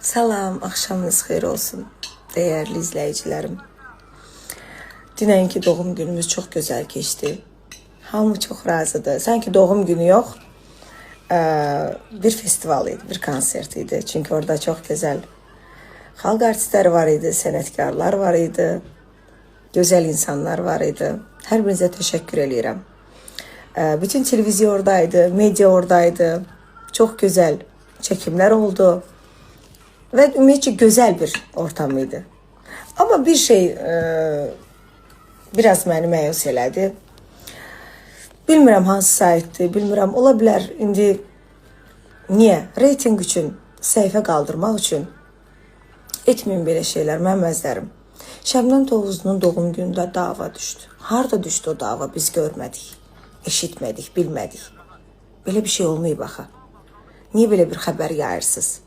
Salam, axşamınız xeyir olsun, değerli izləyicilərim. Dünənki doğum günümüz çox gözəl keçdi. Hamı çox razıdır. Sanki doğum günü yox, bir festival idi, bir konsert idi. Çünki orada çox gözəl xalq artistləri var idi, sənətkarlar var idi, gözəl insanlar var idi. Hər birinizə təşəkkür edirəm. Bütün televiziya oradaydı, media oradaydı. Çox gözəl çəkimlər oldu. Və ümumiyyətcə gözəl bir ortam idi. Amma bir şey biraz məni məyus elədi. Bilmirəm hansı saytdır, bilmirəm. Ola bilər indi niyə? Reyting üçün, səhifə qaldırmaq üçün etməyin belə şeylər, mənim əzlərim. Şəbnəm Tovuzunun doğum günündə dava düşdü. Harada düşdü o dava biz görmədik, eşitmədik, bilmədik. Belə bir şey olmayıb axı. Niyə belə bir xəbər yayırsınız?